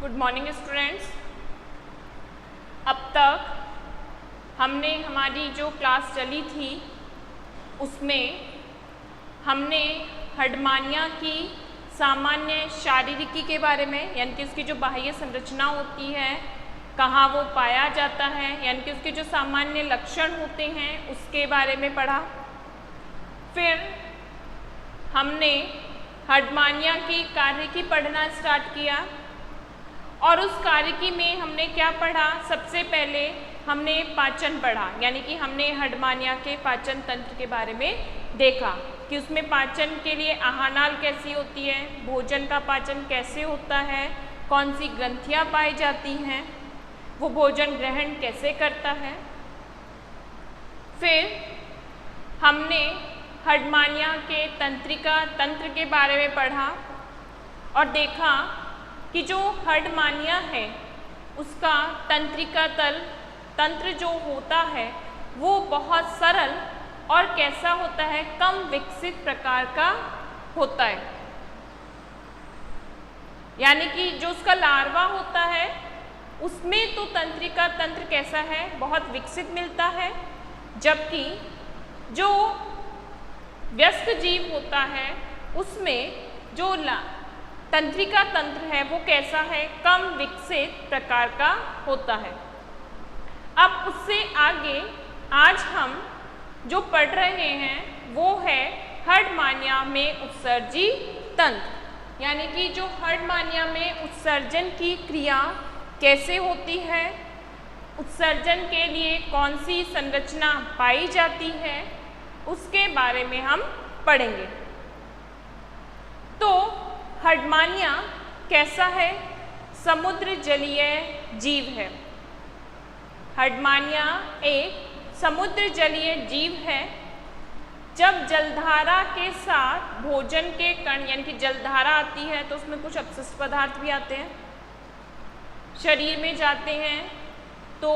Good morning students. अब तक हमने हमारी जो क्लास चली थी उसमें हमने हर्डमानिया की सामान्य शारीरिकी के बारे में, यानी कि उसकी जो बाह्य संरचना होती है, कहाँ वो पाया जाता है, यानी कि उसके जो सामान्य लक्षण होते हैं उसके बारे में पढ़ा। फिर हमने हर्डमानिया की कार्यकी पढ़ना स्टार्ट किया और उस कार्यकी में हमने क्या पढ़ा? सबसे पहले हमने पाचन पढ़ा, यानी कि हमने हर्डमानिया के पाचन तंत्र के बारे में देखा कि उसमें पाचन के लिए आहार नाल कैसी होती है, भोजन का पाचन कैसे होता है, कौन सी ग्रंथियाँ पाई जाती हैं, वो भोजन ग्रहण कैसे करता है। फिर हमने हर्डमानिया के तंत्रिका तंत्र के बारे में पढ़ा और देखा कि जो हर्डमानिया है उसका तंत्रिका तंत्र जो होता है वो बहुत सरल और कैसा होता है, कम विकसित प्रकार का होता है। यानी कि जो उसका लार्वा होता है उसमें तो तंत्रिका तंत्र कैसा है, बहुत विकसित मिलता है, जबकि जो वयस्क जीव होता है उसमें जो तंत्रिका तंत्र है वो कैसा है, कम विकसित प्रकार का होता है। अब उससे आगे आज हम जो पढ़ रहे हैं वो है हर्डमानिया में उत्सर्जी तंत्र, यानी कि जो हर्डमानिया में उत्सर्जन की क्रिया कैसे होती है, उत्सर्जन के लिए कौन सी संरचना पाई जाती है, उसके बारे में हम पढ़ेंगे। तो हर्डमानिया कैसा है? समुद्र जलीय जीव है। हर्डमानिया एक समुद्र जलीय जीव है। जब जलधारा के साथ भोजन के कण, यानी कि जलधारा आती है तो उसमें कुछ अपशिष्ट पदार्थ भी आते हैं, शरीर में जाते हैं, तो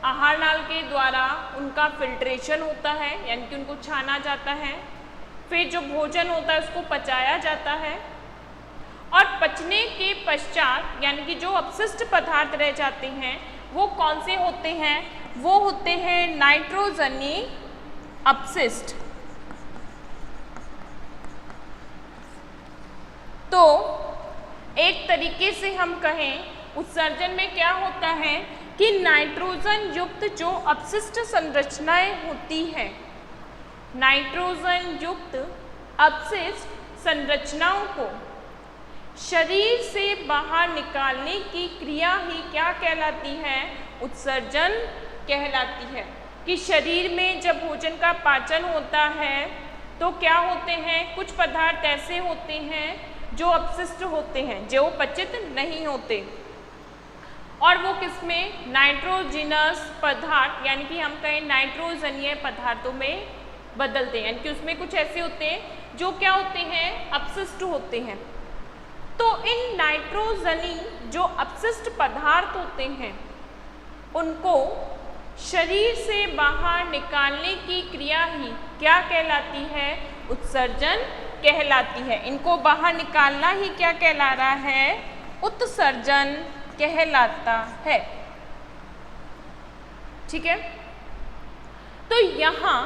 आहार नाल के द्वारा उनका फिल्ट्रेशन होता है, यानी कि उनको छाना जाता है। फिर जो भोजन होता है उसको पचाया जाता है और पचने के पश्चात यानी कि जो अपशिष्ट पदार्थ रह जाते हैं वो कौन से होते हैं? वो होते हैं नाइट्रोजनी अपशिष्ट। तो एक तरीके से हम कहें उत्सर्जन में क्या होता है कि नाइट्रोजन युक्त जो अपशिष्ट संरचनाएं होती हैं, नाइट्रोजन युक्त अपशिष्ट संरचनाओं को शरीर से बाहर निकालने की क्रिया ही क्या कहलाती है? उत्सर्जन कहलाती है। कि शरीर में जब भोजन का पाचन होता है तो क्या होते हैं, कुछ पदार्थ ऐसे होते हैं जो अपशिष्ट होते हैं, जो पचित नहीं होते, और वो किसमें? नाइट्रोजिनस पदार्थ, यानी कि हम कहें नाइट्रोजनीय पदार्थों में बदलते हैं, यानी कि उसमें कुछ ऐसे होते हैं जो क्या होते हैं? अपशिष्ट होते हैं। तो इन नाइट्रोजनी जो अपशिष्ट पदार्थ होते हैं उनको शरीर से बाहर निकालने की क्रिया ही क्या कहलाती है? उत्सर्जन कहलाती है। इनको बाहर निकालना ही क्या कहला रहा है? उत्सर्जन कहलाता है। ठीक है। तो यहाँ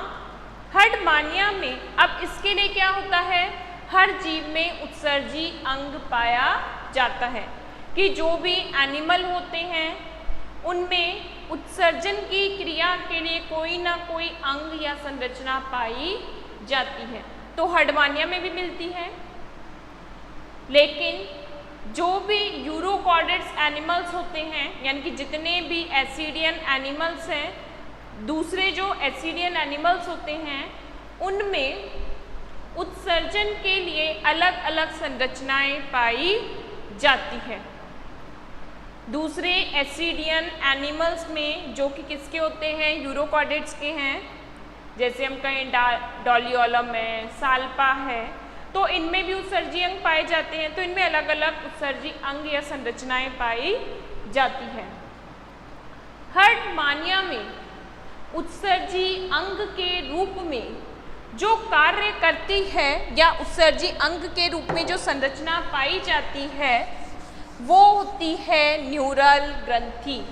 हर्डमानिया में अब इसके लिए क्या होता है? हर जीव में उत्सर्जी अंग पाया जाता है कि जो भी एनिमल होते हैं उनमें उत्सर्जन की क्रिया के लिए कोई ना कोई अंग या संरचना पाई जाती है। तो हर्डमानिया में भी मिलती है, लेकिन जो भी यूरोकॉर्डेट्स एनिमल्स होते हैं, यानी कि जितने भी एसिडियन एनिमल्स हैं, दूसरे जो एसिडियन एनिमल्स होते हैं उनमें उत्सर्जन के लिए अलग अलग संरचनाएं पाई जाती है। दूसरे एसिडियन एनिमल्स में जो कि किसके होते हैं? यूरोकॉर्डेट्स के हैं, जैसे हम कहें डॉलियोलम है, साल्पा है, तो इनमें भी उत्सर्जी अंग पाए जाते हैं। तो इनमें अलग अलग उत्सर्जी अंग या संरचनाएं पाई जाती हैं। हर्डमानिया में उत्सर्जी अंग के रूप में जो कार्य करती है या उत्सर्जी अंग के रूप में जो संरचना पाई जाती है वो होती है न्यूरल ग्रंथि।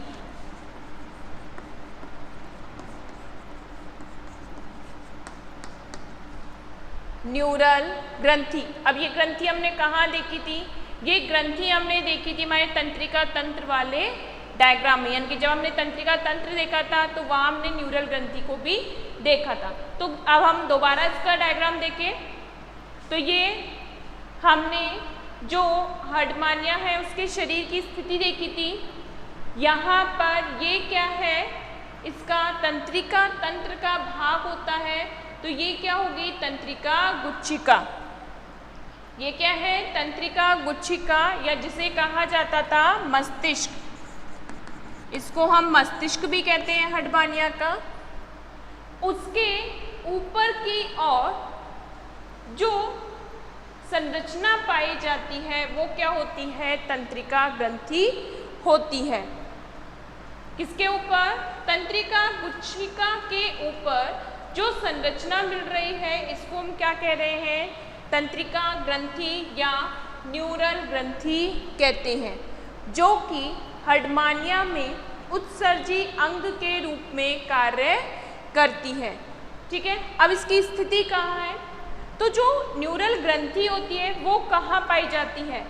न्यूरल ग्रंथि। अब ये ग्रंथि हमने कहाँ देखी थी? ये ग्रंथि हमने देखी थी हमारे तंत्रिका तंत्र वाले डायग्राम में, यानी कि जब हमने तंत्रिका तंत्र देखा था तो वहाँ हमने न्यूरल ग्रंथि को भी देखा था। तो अब हम दोबारा इसका डायग्राम देखें तो ये हमने जो हर्डमानिया है उसके शरीर की स्थिति देखी थी। यहाँ पर ये क्या है, इसका तंत्रिका तंत्र का भाग होता है, तो ये क्या होगी? तंत्रिका गुच्छिका। ये क्या है? तंत्रिका गुच्छिका, या जिसे कहा जाता था मस्तिष्क। इसको हम मस्तिष्क भी कहते हैं हर्डमानिया का। उसके ऊपर की ओर जो संरचना पाई जाती है वो क्या होती है? तंत्रिका ग्रंथि होती है। किसके ऊपर? तंत्रिका गुच्छिका के ऊपर जो संरचना मिल रही है इसको हम क्या कह रहे हैं? तंत्रिका ग्रंथि या न्यूरल ग्रंथि कहते हैं, जो कि हर्डमानिया में उत्सर्जी अंग के रूप में कार्य करती है। ठीक है, अब इसकी स्थिति कहाँ है? तो जो न्यूरल ग्रंथि होती है वो कहाँ पाई जाती है?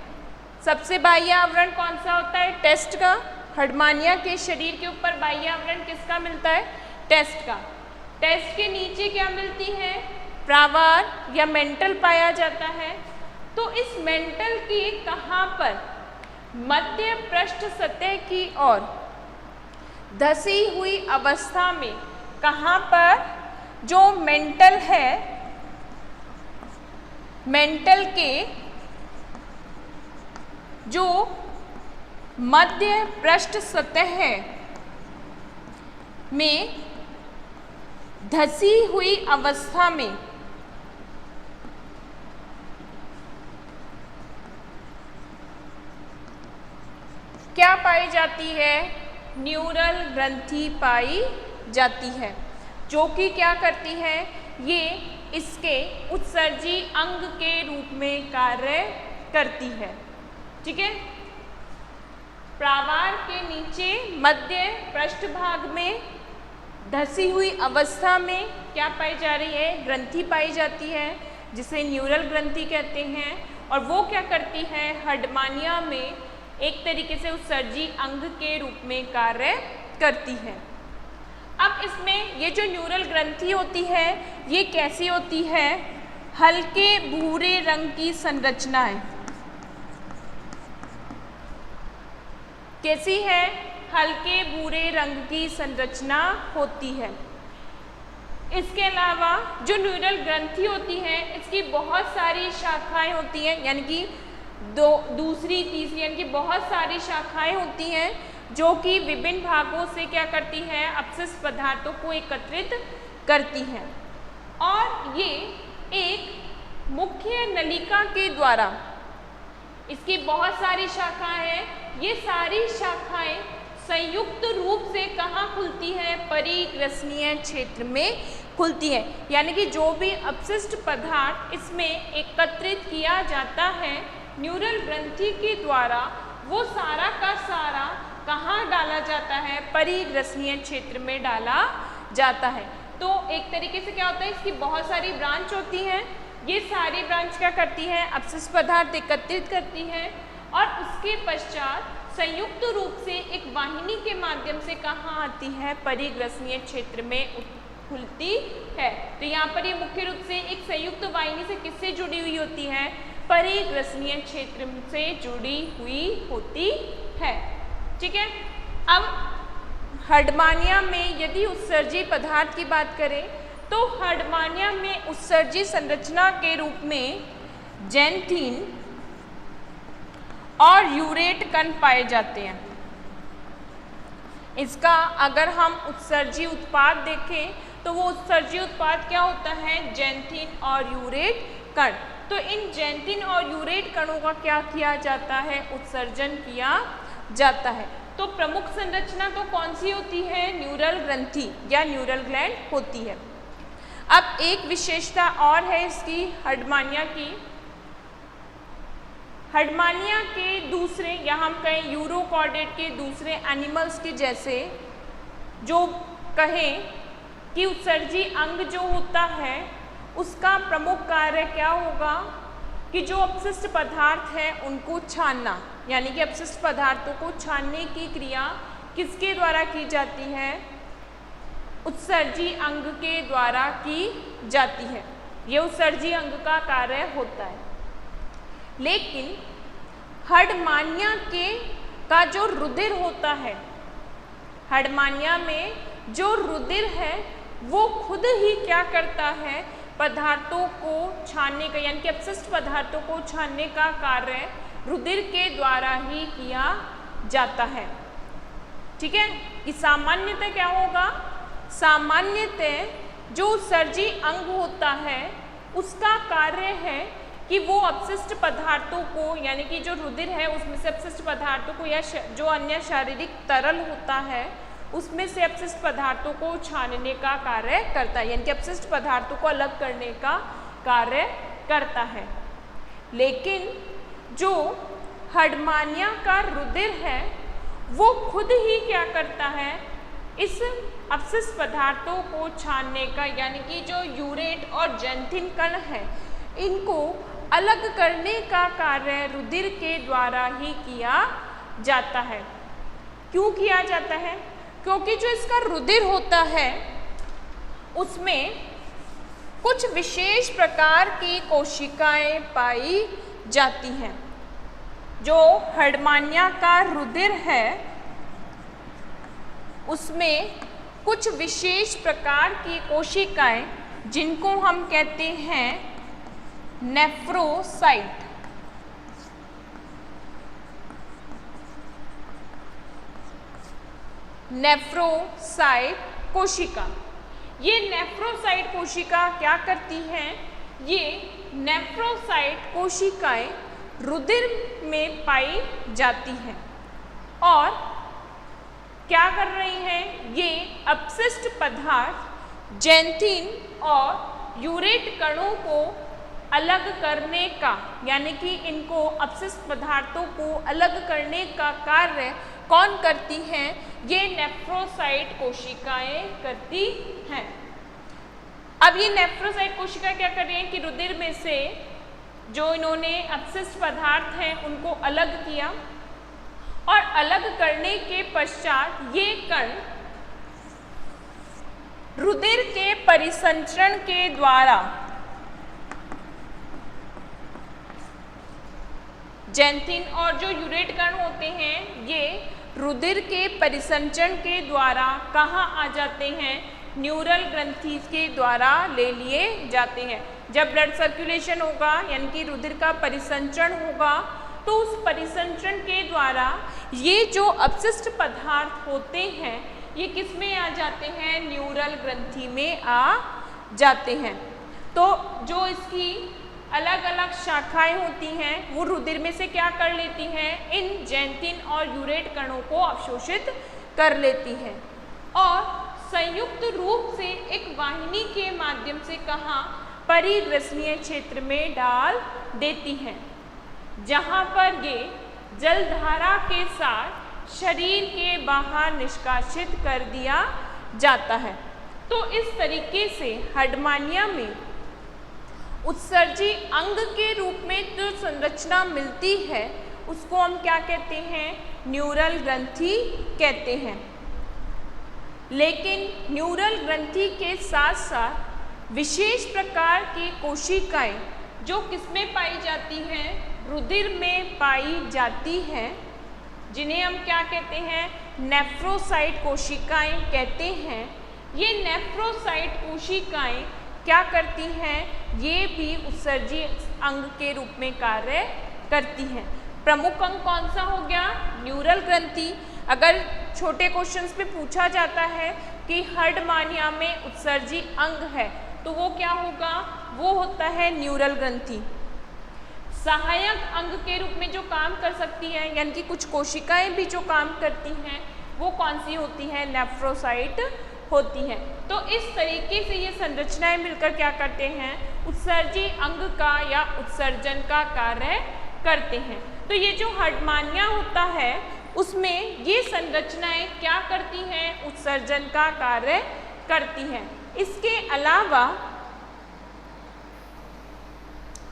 सबसे बाह्य आवरण कौन सा होता है? टेस्ट का। हर्डमानिया के शरीर के ऊपर बाह्य आवरण किसका मिलता है? टेस्ट का। टेस्ट के नीचे क्या मिलती है? प्रावार या मेंटल पाया जाता है। तो इस मेंटल की कहाँ पर? मध्य पृष्ठ सतह की ओर धसी हुई अवस्था में कहाँ पर जो मेंटल है, मेंटल के जो मध्य पृष्ठ सतह में धसी हुई अवस्था में क्या पाई जाती है? न्यूरल ग्रंथि पाई जाती है, जो कि क्या करती है? ये इसके उत्सर्जी अंग के रूप में कार्य करती है। ठीक है, प्रावार के नीचे मध्य पृष्ठभाग में धसी हुई अवस्था में क्या पाई जा रही है? ग्रंथि पाई जाती है, जिसे न्यूरल ग्रंथि कहते हैं। और वो क्या करती है? हर्डमानिया में एक तरीके से उत्सर्जी अंग के रूप में कार्य करती है। अब इसमें ये जो न्यूरल ग्रंथि होती है ये कैसी होती है? हल्के भूरे रंग की संरचना है। कैसी है? हल्के भूरे रंग की संरचना होती है। इसके अलावा जो न्यूरल ग्रंथि होती है इसकी बहुत सारी शाखाएं होती हैं, यानी कि दूसरी तीसरी यानी कि बहुत सारी शाखाएं होती हैं, जो कि विभिन्न भागों से क्या करती है? अपशिष्ट पदार्थों को एकत्रित करती हैं। और ये एक मुख्य नलिका के द्वारा, इसकी बहुत सारी शाखाएं हैं, ये सारी शाखाएं संयुक्त रूप से कहाँ खुलती है? परिग्रसनीय क्षेत्र में खुलती है। यानी कि जो भी अपशिष्ट पदार्थ इसमें एकत्रित किया जाता है न्यूरल ग्रंथि के द्वारा, वो सारा का सारा कहाँ डाला जाता है? परिग्रसनीय क्षेत्र में डाला जाता है। तो एक तरीके से क्या होता है? इसकी बहुत सारी ब्रांच होती हैं। ये सारी ब्रांच क्या करती हैं? अपशिष्ट पदार्थ एकत्रित करती हैं और उसके पश्चात संयुक्त रूप से एक वाहिनी के माध्यम से कहाँ आती है? परिग्रसनीय क्षेत्र में खुलती है। तो यहाँ पर ये मुख्य रूप से एक संयुक्त वाहिनी से किससे जुड़ी हुई होती है? परिग्रसनीय क्षेत्र से जुड़ी हुई होती है। ठीक है, अब हर्डमानिया में यदि उत्सर्जी पदार्थ की बात करें तो हर्डमानिया में उत्सर्जी संरचना के रूप में जेंथिन और यूरेट कण पाए जाते हैं। इसका अगर हम उत्सर्जी उत्पाद देखें तो वो उत्सर्जी उत्पाद क्या होता है? जेंथिन और यूरेट कण। तो इन जेंथिन और यूरेट कणों का क्या किया जाता है? उत्सर्जन किया जाता है। तो प्रमुख संरचना तो कौन सी होती है? न्यूरल ग्रंथि या न्यूरल ग्लैंड होती है। अब एक विशेषता और है इसकी हर्डमानिया की। हर्डमानिया के दूसरे या हम कहें यूरोकॉर्डेट के दूसरे एनिमल्स के जैसे जो कहें कि उत्सर्जी अंग जो होता है उसका प्रमुख कार्य क्या होगा कि जो अपशिष्ट पदार्थ है उनको छानना, यानी कि अपशिष्ट पदार्थों को छानने की क्रिया किसके द्वारा की जाती है? उत्सर्जी अंग के द्वारा की जाती है। ये उत्सर्जी अंग का कार्य होता है। लेकिन हर्डमानिया का जो रुधिर होता है, हर्डमानिया में जो रुधिर है वो खुद ही क्या करता है? पदार्थों को छानने का, यानी कि अपशिष्ट पदार्थों को छानने का कार्य रुधिर के द्वारा ही किया जाता है। ठीक है, कि सामान्यतः क्या होगा? सामान्यतः जो उत्सर्जी अंग होता है उसका कार्य है कि वो अपशिष्ट पदार्थों को, यानी कि जो रुधिर है उसमें से अपशिष्ट पदार्थों को या जो अन्य शारीरिक तरल होता है उसमें से अपशिष्ट पदार्थों को छानने का कार्य करता है, यानी कि अपशिष्ट पदार्थों को अलग करने का कार्य करता है। लेकिन जो हर्डमानिया का रुधिर है वो खुद ही क्या करता है? इस अपशिष्ट पदार्थों को छानने का, यानी कि जो यूरेट और जैंथिन कण है इनको अलग करने का कार्य रुधिर के द्वारा ही किया जाता है। क्यों किया जाता है? क्योंकि जो इसका रुधिर होता है उसमें कुछ विशेष प्रकार की कोशिकाएं पाई जाती हैं। जो हर्डमानिया का रुधिर है उसमें कुछ विशेष प्रकार की कोशिकाएं जिनको हम कहते हैं नेफ्रोसाइट। नेफ्रोसाइट कोशिका, ये नेफ्रोसाइट कोशिका क्या करती हैं? ये नेफ्रोसाइट कोशिकाएं रुधिर में पाई जाती हैं और क्या कर रही हैं? ये अपशिष्ट पदार्थ जैंथिन और यूरेट कणों को अलग करने का, यानी कि इनको अपशिष्ट पदार्थों को अलग करने का कार्य कौन करती हैं? ये नेफ्रोसाइट कोशिकाएं करती हैं। अब ये नेफ्रोसाइट कोशिकाएं क्या कर रही हैं कि रुधिर में से जो इन्होंने अपशिष्ट पदार्थ हैं उनको अलग किया और अलग करने के पश्चात ये कण रुधिर के परिसंचरण के द्वारा जैंथिन और जो यूरेट कण होते हैं ये रुधिर के परिसंचरण के द्वारा कहाँ आ जाते हैं? न्यूरल ग्रंथि के द्वारा ले लिए जाते हैं। जब ब्लड सर्कुलेशन होगा, यानी कि रुधिर का परिसंचरण होगा, तो उस परिसंचरण के द्वारा ये जो अपशिष्ट पदार्थ होते हैं ये किस में आ जाते हैं? न्यूरल ग्रंथि में आ जाते हैं। तो जो इसकी अलग अलग शाखाएं होती हैं वो रुधिर में से क्या कर लेती हैं? इन जैंथिन और यूरेट कणों को अवशोषित कर लेती हैं और संयुक्त रूप से एक वाहिनी के माध्यम से कहाँ? परिग्रसनीय क्षेत्र में डाल देती हैं, जहाँ पर ये जलधारा के साथ शरीर के बाहर निष्कासित कर दिया जाता है। तो इस तरीके से हर्डमानिया में उत्सर्जी अंग के रूप में जो संरचना मिलती है उसको हम क्या कहते हैं? न्यूरल ग्रंथि कहते हैं। लेकिन न्यूरल ग्रंथि के साथ साथ विशेष प्रकार की कोशिकाएं जो किसमें पाई जाती हैं? रुधिर में पाई जाती हैं, जिन्हें हम क्या कहते हैं? नेफ्रोसाइट कोशिकाएं कहते हैं। ये नेफ्रोसाइट कोशिकाएं क्या करती हैं? ये भी उत्सर्जी अंग के रूप में कार्य करती हैं। प्रमुख अंग कौन सा हो गया? न्यूरल ग्रंथि। अगर छोटे क्वेश्चंस में पूछा जाता है कि हर्डमानिया में उत्सर्जी अंग है तो वो क्या होगा? वो होता है न्यूरल ग्रंथि। सहायक अंग के रूप में जो काम कर सकती है, यानी कि कुछ कोशिकाएं भी जो काम करती हैं वो कौन सी होती हैं? नेफ्रोसाइट होती हैं। तो इस तरीके से ये संरचनाएं मिलकर क्या करते हैं? उत्सर्जी अंग का या उत्सर्जन का कार्य करते हैं। तो ये जो हर्डमानिया होता है उसमें ये संरचनाएं क्या करती हैं, उत्सर्जन का कार्य करती हैं।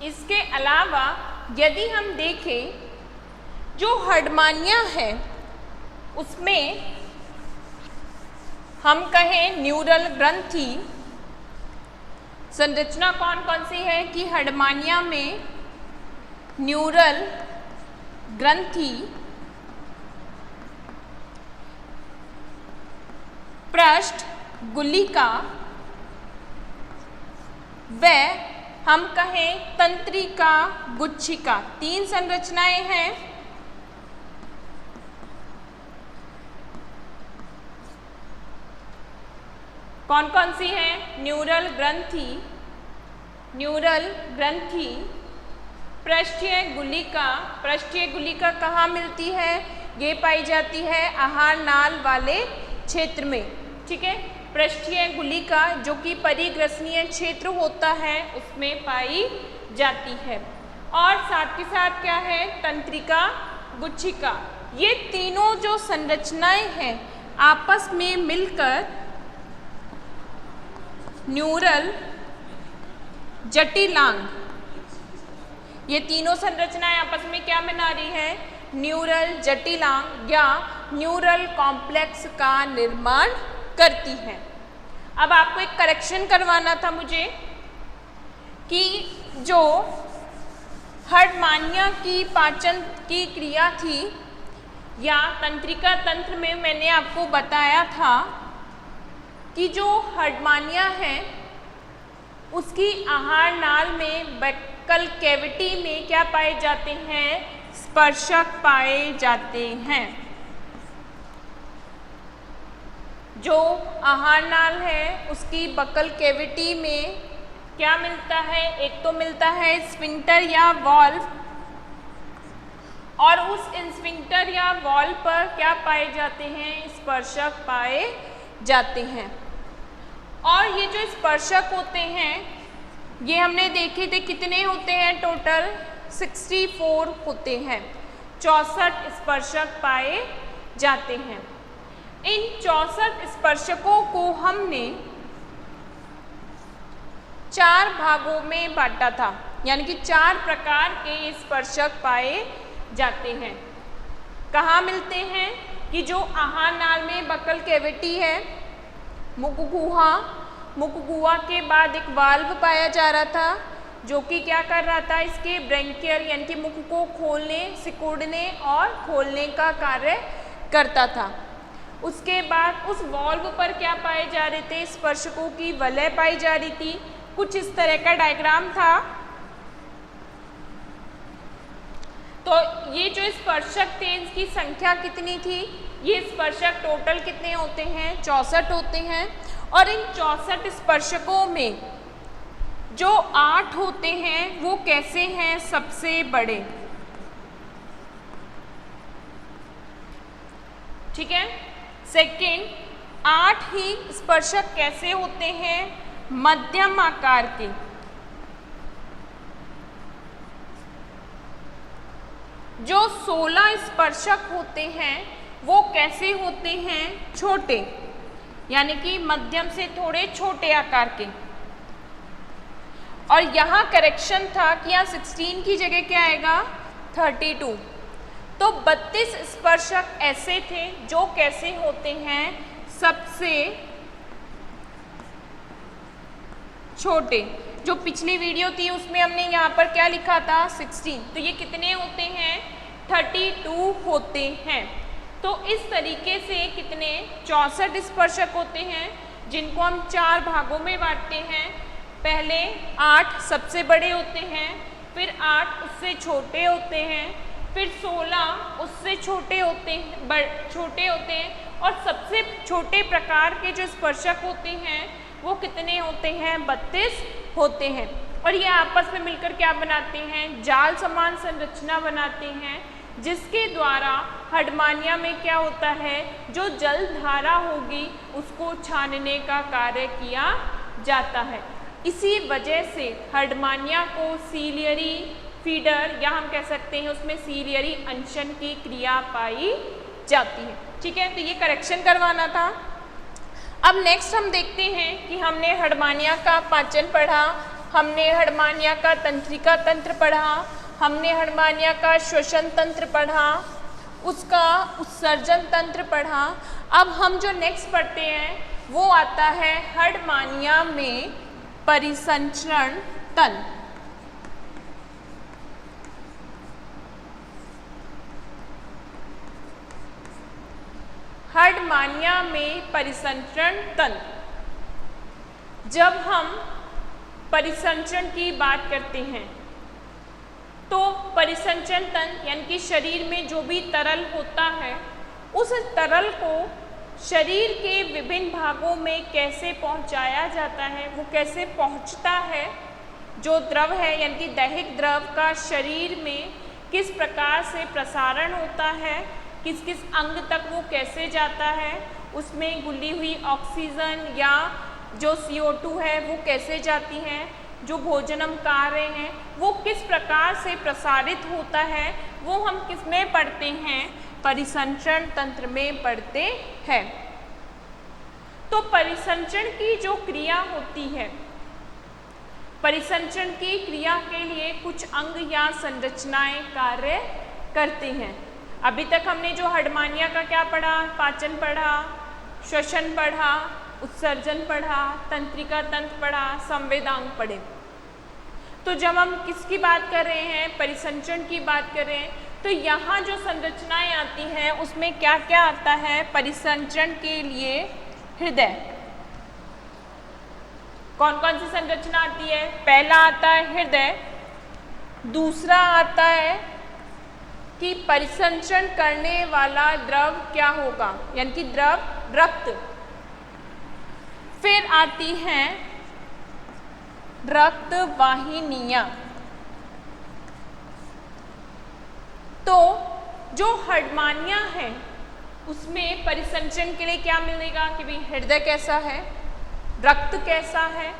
इसके अलावा यदि हम देखें जो हर्डमानिया है उसमें हम कहें न्यूरल ग्रंथि संरचना कौन कौन सी है कि हर्डमानिया में न्यूरल ग्रंथि, पृष्ठ गुलिका व हम कहें तंत्रिका गुच्छिका, 3 संरचनाएं हैं। कौन कौन सी हैं? न्यूरल ग्रंथि, पृष्ठीय गुलिका कहाँ मिलती है? ये पाई जाती है आहार नाल वाले क्षेत्र में, ठीक है। पृष्ठीय गुलिका जो कि परिग्रसनीय क्षेत्र होता है उसमें पाई जाती है। और साथ के साथ क्या है? तंत्रिका गुच्छिका। ये तीनों जो संरचनाएं हैं आपस में मिलकर न्यूरल जटिलांग, ये तीनों संरचनाएं आपस में क्या बना रही है? न्यूरल जटिलांग या न्यूरल कॉम्प्लेक्स का निर्माण करती हैं। अब आपको एक करेक्शन करवाना था मुझे कि जो हर्डमानिया की पाचन की क्रिया थी या तंत्रिका तंत्र में मैंने आपको बताया था कि जो हर्डमानिया है उसकी आहार नाल में बक्कल कैविटी में क्या पाए जाते हैं? स्पर्शक पाए जाते हैं। जो आहार नाल है उसकी बक्कल कैविटी में क्या मिलता है? एक तो मिलता है स्फिंक्टर या वॉल्व, और उस स्फिंक्टर या वॉल्व पर क्या पाए जाते हैं? स्पर्शक पाए जाते हैं। और ये जो स्पर्शक होते हैं ये हमने देखे थे कितने होते हैं? टोटल 64 होते हैं, 64 स्पर्शक पाए जाते हैं। इन 64 स्पर्शकों को हमने 4 भागों में बांटा था, यानी कि 4 प्रकार के स्पर्शक पाए जाते हैं। कहाँ मिलते हैं? कि जो आहार नाल में बक्कल कैविटी है, मुखगुहा के बाद एक वाल्व पाया जा रहा था जो कि क्या कर रहा था? इसके ब्रेंकियल यानी कि मुख को खोलने, सिकुड़ने और खोलने का कार्य करता था। उसके बाद उस वाल्व पर क्या पाए जा रहे थे? स्पर्शकों की वलय पाई जा रही थी। कुछ इस तरह का डायग्राम था। तो ये जो स्पर्शक थे इसकी संख्या कितनी थी? ये स्पर्शक टोटल कितने होते हैं? 64 होते हैं। और इन 64 स्पर्शकों में जो 8 होते हैं वो कैसे हैं? सबसे बड़े, ठीक है। सेकंड, 8 ही स्पर्शक कैसे होते हैं? मध्यम आकार के। जो 16 स्पर्शक होते हैं वो कैसे होते हैं? छोटे, यानी कि मध्यम से थोड़े छोटे आकार के। और यहाँ करेक्शन था कि यहाँ 16 की जगह क्या आएगा? 32। तो 32 स्पर्शक ऐसे थे जो कैसे होते हैं? सबसे छोटे। जो पिछली वीडियो थी उसमें हमने यहाँ पर क्या लिखा था? 16। तो ये कितने होते हैं? 32 होते हैं। तो इस तरीके से कितने? 64 स्पर्शक होते हैं जिनको हम 4 भागों में बांटते हैं। पहले 8 सबसे बड़े होते हैं, फिर 8 उससे छोटे होते हैं, फिर 16 उससे छोटे होते हैं और सबसे छोटे प्रकार के जो स्पर्शक होते हैं वो कितने होते हैं? 32 होते हैं। और ये आपस में मिलकर क्या बनाते हैं? जाल समान संरचना बनाते हैं, जिसके द्वारा हर्डमानिया में क्या होता है? जो जल धारा होगी उसको छानने का कार्य किया जाता है। इसी वजह से हर्डमानिया को सीलियरी फीडर, या हम कह सकते हैं उसमें सीलियरी अंशन की क्रिया पाई जाती है। ठीक है, तो ये करेक्शन करवाना था। अब नेक्स्ट हम देखते हैं कि हमने हर्डमानिया का पाचन पढ़ा, हमने हर्डमानिया का तंत्रिका तंत्र पढ़ा, हमने हर्डमानिया का श्वसन तंत्र पढ़ा, उसका उत्सर्जन तंत्र पढ़ा। अब हम जो नेक्स्ट पढ़ते हैं वो आता है हर्डमानिया में परिसंचरण तंत्र। हर्डमानिया में परिसंचरण तंत्र। जब हम परिसंचरण की बात करते हैं तो परिसंचरण तंत्र यानी कि शरीर में जो भी तरल होता है उस तरल को शरीर के विभिन्न भागों में कैसे पहुंचाया जाता है, वो कैसे पहुंचता है, जो द्रव है यानी कि दैहिक द्रव का शरीर में किस प्रकार से प्रसारण होता है, किस किस अंग तक वो कैसे जाता है, उसमें घुली हुई ऑक्सीजन या जो CO2 है वो कैसे जाती हैं, जो भोजनम कार्य हैं वो किस प्रकार से प्रसारित होता है, वो हम किस में पढ़ते हैं, परिसंचरण तंत्र में पढ़ते हैं। तो परिसंचरण की जो क्रिया होती है, परिसंचरण की क्रिया के लिए कुछ अंग या संरचनाएं कार्य करते हैं। अभी तक हमने जो हर्डमानिया का क्या पढ़ा, पाचन पढ़ा, श्वसन पढ़ा, उत्सर्जन पढ़ा, तंत्रिका तंत्र पढ़ा, संवेदांग पढ़े। तो जब हम किसकी बात कर रहे हैं, परिसंचरण की बात कर रहे हैं, तो यहाँ जो संरचनाएं आती हैं उसमें क्या क्या आता है परिसंचरण के लिए, हृदय। कौन कौन सी संरचना आती है, पहला आता है हृदय, दूसरा आता है कि परिसंचरण करने वाला द्रव क्या होगा यानी कि द्रव रक्त, फिर आती हैं रक्त वाहिनियां। तो जो हर्डमानिया है उसमें परिसंचरण के लिए क्या मिलेगा कि भाई हृदय कैसा है, रक्त कैसा है,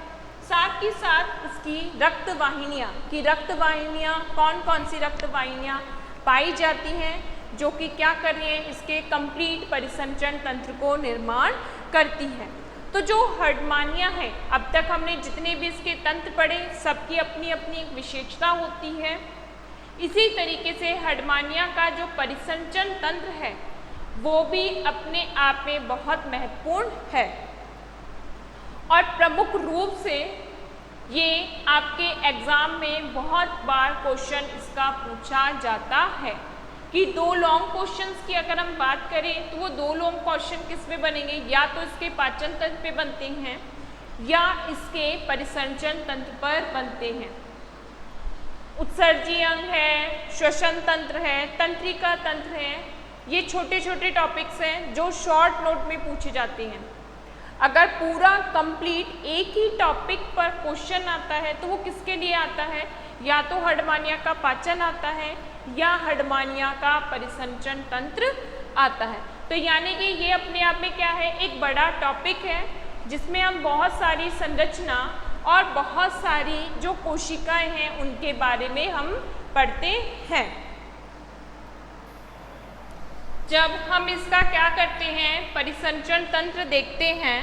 साथ ही साथ उसकी रक्त वाहिनियां, कि रक्त वाहिनियां कौन कौन सी रक्त वाहिनियां पाई जाती हैं जो कि क्या कर रही हैं, इसके कंप्लीट परिसंचरण तंत्र को निर्माण करती हैं। तो जो हर्डमानिया है, अब तक हमने जितने भी इसके तंत्र पढ़े सबकी अपनी अपनी एक विशेषता होती है। इसी तरीके से हर्डमानिया का जो परिसंचरण तंत्र है वो भी अपने आप में बहुत महत्वपूर्ण है और प्रमुख रूप से ये आपके एग्जाम में बहुत बार क्वेश्चन इसका पूछा जाता है कि दो लॉन्ग क्वेश्चंस की अगर हम बात करें तो वो दो लॉन्ग क्वेश्चन किस पे बनेंगे, या तो इसके पाचन तंत्र पे बनते हैं या इसके परिसंचरण तंत्र पर बनते हैं। उत्सर्जी अंग है, श्वसन तंत्र है, तंत्रिका तंत्र है, ये छोटे छोटे टॉपिक्स हैं जो शॉर्ट नोट में पूछे जाते हैं। अगर पूरा कंप्लीट एक ही टॉपिक पर क्वेश्चन आता है तो वो किसके लिए आता है, या तो हर्डमानिया का पाचन आता है या हर्डमानिया का परिसंचरण तंत्र आता है। तो यानी कि ये अपने आप में क्या है, एक बड़ा टॉपिक है जिसमें हम बहुत सारी संरचना और बहुत सारी जो कोशिकाएं हैं उनके बारे में हम पढ़ते हैं। जब हम इसका क्या करते हैं, परिसंचरण तंत्र देखते हैं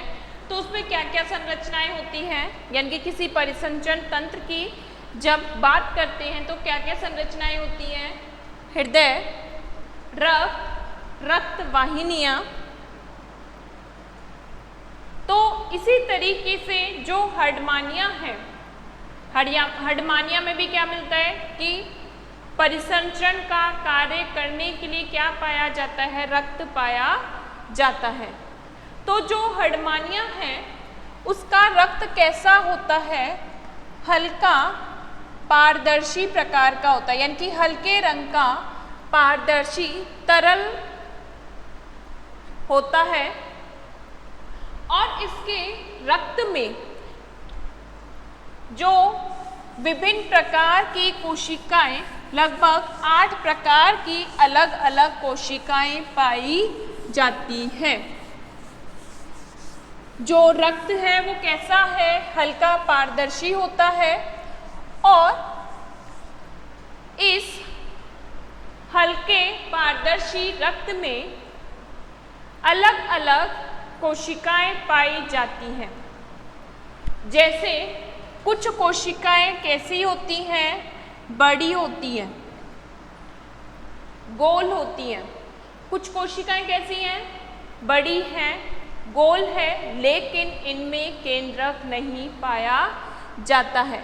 तो उसमें क्या क्या संरचनाएं होती हैं, यानी कि किसी परिसंचरण तंत्र की जब बात करते हैं तो क्या क्या संरचनाएं होती हैं, हृदय, रक्त वाहिनियां। तो इसी तरीके से जो हर्डमानिया है, हर्डमानिया में भी क्या मिलता है कि परिसंचरण का कार्य करने के लिए क्या पाया जाता है, रक्त पाया जाता है। तो जो हर्डमानिया है उसका रक्त कैसा होता है, हल्का पारदर्शी प्रकार का होता है, यानी कि हल्के रंग का पारदर्शी तरल होता है और इसके रक्त में जो विभिन्न प्रकार की कोशिकाएं, लगभग 8 प्रकार की अलग अलग कोशिकाएं पाई जाती हैं। जो रक्त है वो कैसा है, हल्का पारदर्शी होता है और इस हल्के पारदर्शी रक्त में अलग अलग कोशिकाएं पाई जाती हैं। जैसे कुछ कोशिकाएं कैसी होती हैं, बड़ी होती हैं, गोल होती हैं। कुछ कोशिकाएं कैसी हैं, बड़ी हैं, गोल है, लेकिन इनमें केंद्रक नहीं पाया जाता है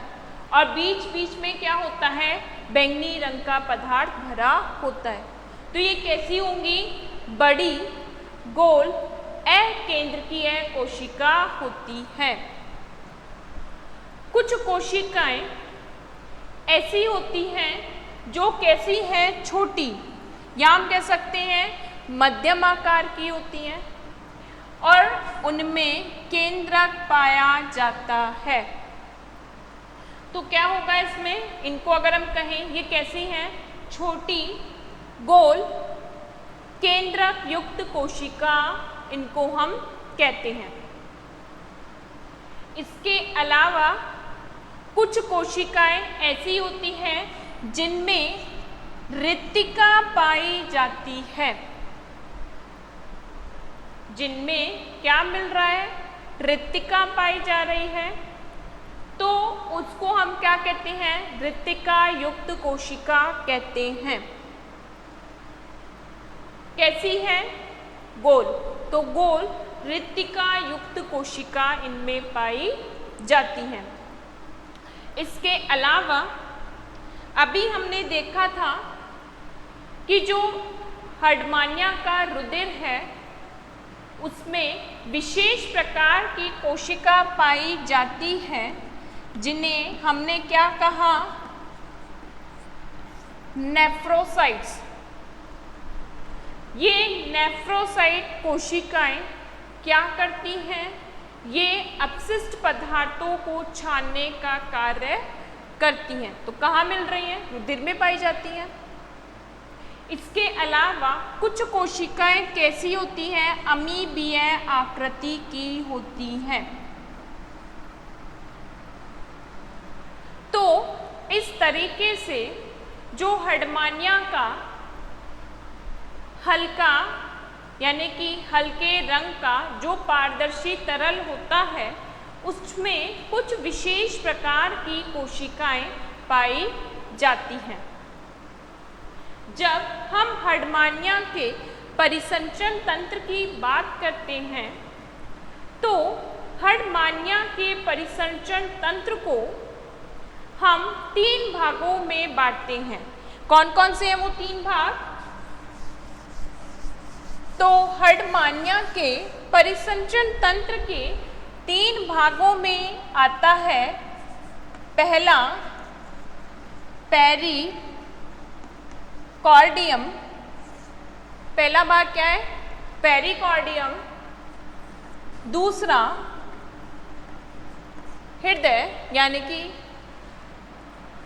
और बीच बीच में क्या होता है, बैंगनी रंग का पदार्थ भरा होता है। तो ये कैसी होंगी, बड़ी, गोल, अकेंद्रकीय कोशिका होती है। कुछ कोशिकाएं ऐसी होती हैं जो कैसी हैं, छोटी, या हम कह सकते हैं मध्यम आकार की होती हैं और उनमें केंद्रक पाया जाता है। तो क्या होगा इसमें, इनको अगर हम कहें ये कैसी हैं, छोटी, गोल, केंद्रक युक्त कोशिका, इनको हम कहते हैं। इसके अलावा कुछ कोशिकाएं ऐसी होती हैं जिनमें रिक्तिका पाई जाती है। जिनमें क्या मिल रहा है, रिक्तिका पाई जा रही है, तो उसको हम क्या कहते हैं, रिक्तिका युक्त कोशिका कहते हैं। कैसी है, गोल, तो गोल रिक्तिका युक्त कोशिका इनमें पाई जाती हैं। इसके अलावा अभी हमने देखा था कि जो हर्डमानिया का रुधिर है उसमें विशेष प्रकार की कोशिका पाई जाती है जिन्हें हमने क्या कहा, नेफ्रोसाइट्स। ये नेफ्रोसाइट कोशिकाएं क्या करती हैं, ये अपशिष्ट पदार्थों को छानने का कार्य करती हैं। तो कहाँ मिल रही हैं, रुधिर में पाई जाती हैं। इसके अलावा कुछ कोशिकाएं कैसी होती हैं, अमीबीय आकृति की होती हैं। तो इस तरीके से जो हर्डमानिया का हल्का यानी कि हल्के रंग का जो पारदर्शी तरल होता है उसमें कुछ विशेष प्रकार की कोशिकाएं पाई जाती हैं। जब हम हर्डमानिया के परिसंचरण तंत्र की बात करते हैं तो हर्डमानिया के परिसंचरण तंत्र को हम 3 भागों में बांटते हैं। कौन कौन से हैं वो 3 भाग? तो हर्डमानिया के परिसंचरण तंत्र के 3 भागों में आता है। पहला पेरिकॉर्डियम, पहला भाग क्या है, पेरिकॉर्डियम। दूसरा हृदय यानी कि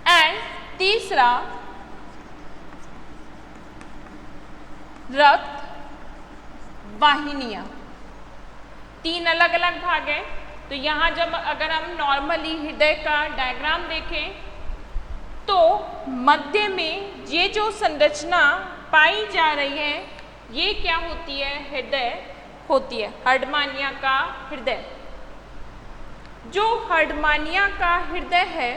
एंड तीसरा रक्त वाहिनियां। 3 अलग अलग भाग हैं। तो यहाँ जब अगर हम नॉर्मली हृदय का डायग्राम देखें तो मध्य में ये जो संरचना पाई जा रही है ये क्या होती है, हृदय होती है, हर्डमानिया का हृदय। जो हर्डमानिया का हृदय है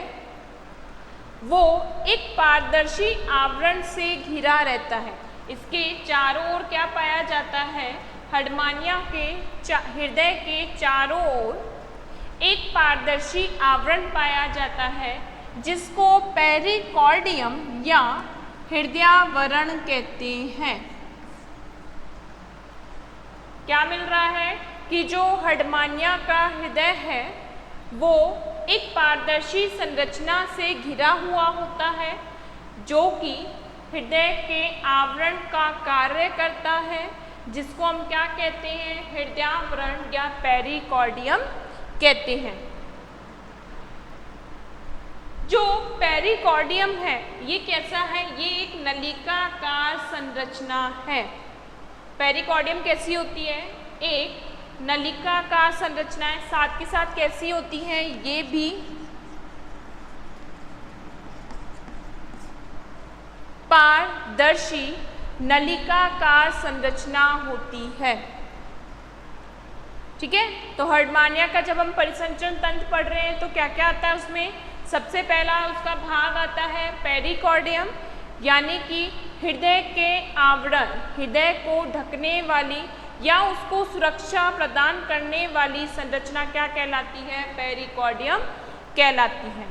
वो एक पारदर्शी आवरण से घिरा रहता है। इसके चारों ओर क्या पाया जाता है, हर्डमानिया के हृदय के चारों ओर एक पारदर्शी आवरण पाया जाता है जिसको पेरिकॉर्डियम या हृदयावरण कहते हैं। क्या मिल रहा है कि जो हर्डमानिया का हृदय है वो एक पारदर्शी संरचना से घिरा हुआ होता है जो कि हृदय के आवरण का कार्य करता है, जिसको हम क्या कहते हैं, हृदयावरण या पेरिकॉर्डियम कहते हैं। जो पेरिकॉर्डियम है ये कैसा है, ये एक नलिकाकार संरचना है। पेरिकॉर्डियम कैसी होती है, एक नलिकाकार संरचना है। साथ के साथ कैसी होती है, ये भी पारदर्शी नलिकाकार संरचना होती है। ठीक है, तो हर्टमानिया का जब हम परिसंचरण तंत्र पढ़ रहे हैं तो क्या क्या आता है उसमें? सबसे पहला उसका भाग आता है पेरिकार्डियम, यानी कि हृदय के आवरण, हृदय को ढकने वाली या उसको सुरक्षा प्रदान करने वाली संरचना क्या कहलाती है? पेरिकार्डियम कहलाती है,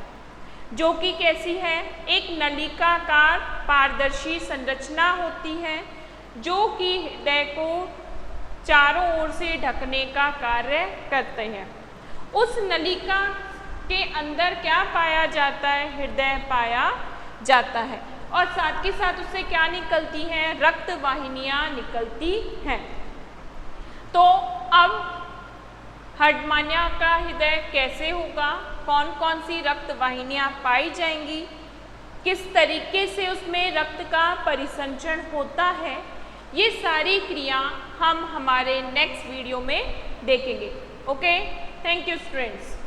जो कि कैसी है? एक नलिकाकार पारदर्शी संरचना होती है जो कि हृदय को चारों ओर से ढकने का कार्य करते हैं। उस नलिका के अंदर क्या पाया जाता है? हृदय पाया जाता है, और साथ के साथ उससे क्या निकलती हैं? रक्त वाहिनियां निकलती हैं। तो अब हर्टमानिया का हृदय कैसे होगा? कौन कौन सी रक्त वाहिनियां पाई जाएंगी? किस तरीके से उसमें रक्त का परिसंचरण होता है? ये सारी क्रिया हम हमारे नेक्स्ट वीडियो में देखेंगे। Okay, thank you students.